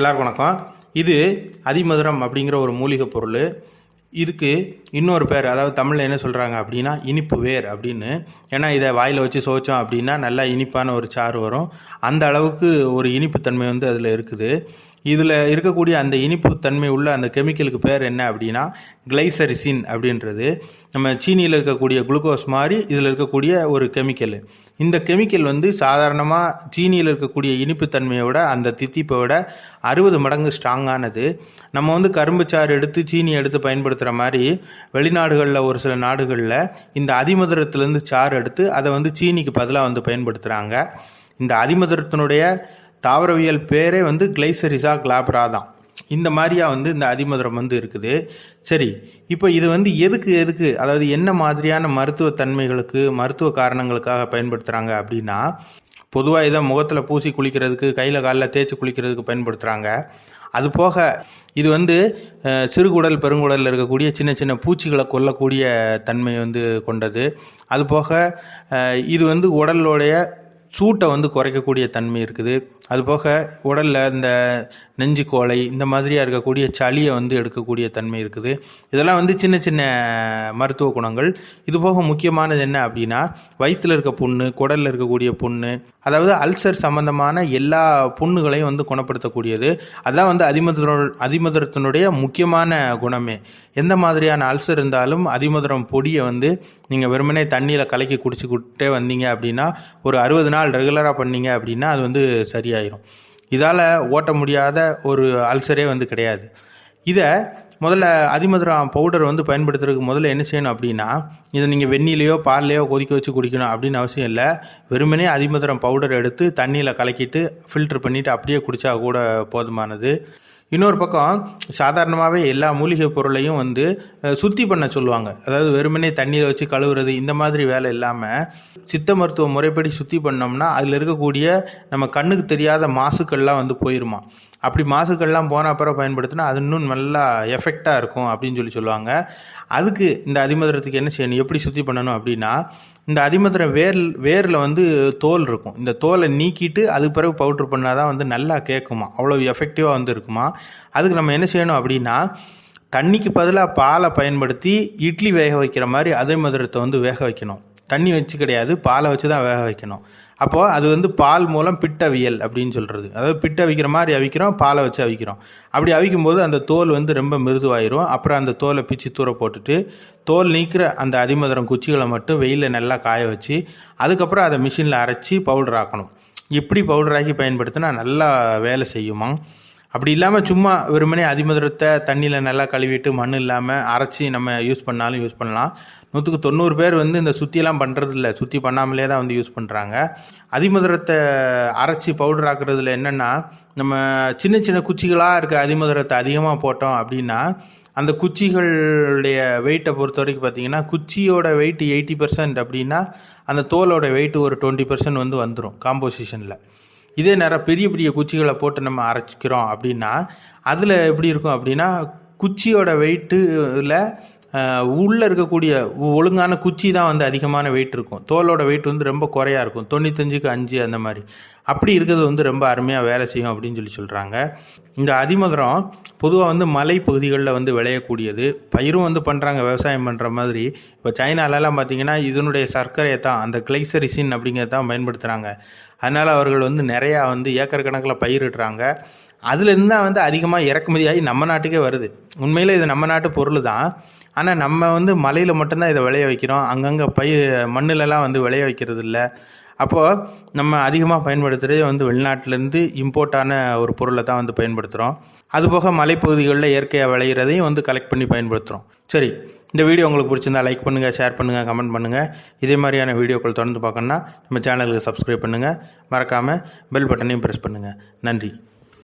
எல்லாருக்கும் வணக்கம். இது அதிமதுரம் அப்படிங்கிற ஒரு மூலிகை பொருள். இதுக்கு இன்னொரு பேர், அதாவது தமிழில் என்ன சொல்கிறாங்க அப்படின்னா இனிப்பு வேர் அப்படின்னு. ஏன்னா இதை வாயில் வச்சு சுவைச்சோம் அப்படின்னா நல்லா இனிப்பான ஒரு சாறு வரும். அந்த அளவுக்கு ஒரு இனிப்புத்தன்மை அதில் இருக்குது. இதில் இருக்கக்கூடிய அந்த இனிப்பு தன்மை உள்ள அந்த கெமிக்கலுக்கு பேர் என்ன அப்படின்னா கிளைசரிசின் அப்படின்றது. நம்ம சீனியில் இருக்கக்கூடிய குளுக்கோஸ் மாதிரி இதில் இருக்கக்கூடிய ஒரு கெமிக்கல். இந்த கெமிக்கல் சாதாரணமாக சீனியில் இருக்கக்கூடிய இனிப்புத்தன்மையை விட, அந்த தித்திப்பை விட 60 மடங்கு ஸ்ட்ராங்கானது. நம்ம கரும்புச்சாறு எடுத்து சீனி எடுத்து பயன்படுத்துகிற மாதிரி வெளிநாடுகளில் ஒரு சில நாடுகளில் இந்த அதிமதுரத்துலேருந்து சாறு எடுத்து அதை சீனிக்கு பதிலாக பயன்படுத்துகிறாங்க. இந்த அதிமதுரத்தினுடைய தாவரவியல் பேரே கிளைசரிசா கிளாப்ரா தான். இந்த மாதிரியா இந்த அதிமதுரம் இருக்குது. சரி, இப்போ இது எதுக்கு அதாவது என்ன மாதிரியான மருத்துவ தன்மைகளுக்கு, மருத்துவ காரணங்களுக்காக பயன்படுத்துகிறாங்க அப்படின்னா, பொதுவாக இதை முகத்தில் பூசி குளிக்கிறதுக்கு, கையில் காலில் தேய்ச்சி குளிக்கிறதுக்கு பயன்படுத்துகிறாங்க. அது போக இது சிறுகுடல் பெருங்குடலில் இருக்கக்கூடிய சின்ன சின்ன பூச்சிகளை கொல்லக்கூடிய தன்மை கொண்டது. அது போக இது உடலுடைய சூட்டை குறைக்கக்கூடிய தன்மை இருக்குது. அதுபோக உடலில் இந்த நெஞ்சு கோலை இந்த மாதிரியாக இருக்கக்கூடிய சளியை எடுக்கக்கூடிய தன்மை இருக்குது. இதெல்லாம் சின்ன சின்ன மருத்துவ குணங்கள். இது போக முக்கியமானது என்ன அப்படின்னா, வயிற்றில் இருக்க புண்ணு, குடலில் இருக்கக்கூடிய புண்ணு, அதாவது அல்சர் சம்பந்தமான எல்லா புண்ணுகளையும் குணப்படுத்தக்கூடியது. அதுதான் அதிமதுரத்தினுடைய முக்கியமான குணமே. எந்த மாதிரியான அல்சர் இருந்தாலும் அதிமதுரம் பொடியை நீங்கள் வெறுமனே தண்ணியில் கலக்கி குடிச்சுக்கிட்டே வந்தீங்க அப்படின்னா, ஒரு 60 நாள் ரெகுலராக பண்ணீங்க அப்படின்னா அது சரியாயிடும். இதால் ஓட்ட முடியாத ஒரு அல்சரே கிடையாது. இதை முதல்ல அதிமதுரம் பவுடர் பயன்படுத்துறதுக்கு முதல்ல என்ன செய்யணும் அப்படின்னா, இதை நீங்கள் வெந்நிலையோ பால்லையோ கொதிக்க வச்சு குடிக்கணும் அப்படின்னு அவசியம் இல்லை. வெறுமனே அதிமதுரம் பவுடர் எடுத்து தண்ணியில் கலக்கிட்டு ஃபில்டர் பண்ணிவிட்டு அப்படியே குடித்தா கூட போதுமானது. இன்னொரு பக்கம் சாதாரணமாகவே எல்லா மூலிகை பொருளையும் சுத்தி பண்ண சொல்லுவாங்க. அதாவது வெறுமனே தண்ணியில் வச்சு கழுவுறது இந்த மாதிரி வேலை இல்லாமல் சித்த மருத்துவ முறைப்படி சுத்தி பண்ணோம்னா அதில் இருக்கக்கூடிய நம்ம கண்ணுக்கு தெரியாத மாசுக்கள்லாம் போயிருமா. அப்படி மாசுக்கள்லாம் போன அப்புறம் பயன்படுத்தினா அது இன்னும் நல்லா எஃபெக்டாக இருக்கும் அப்படின்னு சொல்லுவாங்க. அதுக்கு இந்த அதிமதுரத்துக்கு என்ன செய்யணும், எப்படி சுத்தி பண்ணணும் அப்படின்னா, இந்த அதிமதுரம் வேரில் தோல் இருக்கும். இந்த தோலை நீக்கிட்டு அதுக்கு பிறகு பவுட்ரு பண்ணால் தான் நல்லா கேட்குமா, அவ்வளோ எஃபெக்டிவாக இருக்குமா. அதுக்கு நம்ம என்ன செய்யணும் அப்படின்னா, தண்ணிக்கு பதிலாக பாலை பயன்படுத்தி இட்லி வேக வைக்கிற மாதிரி அதிமதுரத்தை வேக வைக்கணும். தண்ணி வச்சு கிடையாது, பாலை வச்சு தான் வேக வைக்கணும். அப்போது அது பால் மூலம் பிட்டவியல் அப்படின்னு சொல்கிறது. அதாவது பிட்ட அவிக்கிற மாதிரி அவிக்கிறோம், பாலை வச்சு அவிக்கிறோம். அப்படி அவிக்கும்போது அந்த தோல் ரொம்ப மிருதுவாயிரும். அப்புறம் அந்த தோலை பிச்சு தூர போட்டுட்டு தோல் நீக்கிற அந்த அதிமதுரம் குச்சிகளை மட்டும் வெயிலில் நல்லா காய வச்சு அதுக்கப்புறம் அதை மிஷினில் அரைச்சி பவுடர் ஆக்கணும். இப்படி பவுடராக்கி பயன்படுத்தினா நல்லா வேலை செய்யுமா. அப்படி இல்லாமல் சும்மா வெறுமனே அதிமதுரத்தை தண்ணியில் நல்லா கழுவிட்டு மண் இல்லாமல் அரைச்சி நம்ம யூஸ் பண்ணாலும் யூஸ் பண்ணலாம். 100க்கு 90 பேர் இந்த சுற்றிலாம் பண்ணுறது இல்லை, சுற்றி பண்ணாமலே தான் யூஸ் பண்ணுறாங்க. அதிமதுரத்தை அரைச்சி பவுடர் ஆக்குறதுல என்னென்னா, நம்ம சின்ன சின்ன குச்சிகளாக இருக்க அதிமதுரத்தை அதிகமாக போட்டோம் அப்படின்னா அந்த குச்சிகளுடைய வெயிட்டை பொறுத்த வரைக்கும் பார்த்திங்கன்னா, குச்சியோட வெயிட் 80% அப்படின்னா அந்த தோலோட வெயிட் ஒரு 20% வந்துடும் காம்போசிஷனில். இதே நேரம் பெரிய பெரிய குச்சிகளை போட்டு நம்ம அரைச்சிக்கிறோம் அப்படின்னா அதில் எப்படி இருக்கும் அப்படின்னா, குச்சியோட வெயிட்டில் உள்ளே இருக்கக்கூடிய ஒழுங்கான குச்சி தான் அதிகமான வெயிட் இருக்கும். தோலோட வெயிட் ரொம்ப குறையாக இருக்கும், 95க்கு 5 அந்த மாதிரி. அப்படி இருக்கிறது ரொம்ப அருமையாக வேலை செய்யும் அப்படின்னு சொல்கிறாங்க. இந்த அதிமதுரம் பொதுவாக மலை பகுதிகளில் விளையக்கூடியது. பயிரும் பண்ணுறாங்க, விவசாயம் பண்ணுற மாதிரி. இப்போ சைனாலெலாம் பார்த்திங்கன்னா இதனுடைய சர்க்கரையை தான், அந்த கிளைசரிசின் அப்படிங்கிறத தான் பயன்படுத்துகிறாங்க. அதனால் அவர்கள் நிறையா ஏக்கர் கணக்கில் பயிரிடுறாங்க. அதுலேருந்து தான் அதிகமாக இறக்குமதியாகி நம்ம நாட்டுக்கே வருது. உண்மையில் இது நம்ம நாட்டு பொருள் தான். ஆனால் நம்ம மலையில் மட்டும்தான் இதை விளைய வைக்கிறோம், அங்கங்கே மண்ணிலலாம் விளைய வைக்கிறது இல்லை. அப்போது நம்ம அதிகமாக பயன்படுத்துகிறது வெளிநாட்டிலேருந்து இம்போர்ட்டான ஒரு பொருளை தான் பயன்படுத்துகிறோம். அதுபோக மலைப்பகுதிகளில் இயற்கையாக விளையிறதையும் கலெக்ட் பண்ணி பயன்படுத்துகிறோம். சரி, இந்த வீடியோ உங்களுக்கு பிடிச்சிருந்தால் லைக் பண்ணுங்கள், ஷேர் பண்ணுங்கள், கமெண்ட் பண்ணுங்கள். இதே மாதிரியான வீடியோக்கள் தொடர்ந்து பார்க்கணுன்னா நம்ம சேனலுக்கு சப்ஸ்கிரைப் பண்ணுங்கள். மறக்காமல் பெல் பட்டனையும் ப்ரெஸ் பண்ணுங்கள். நன்றி.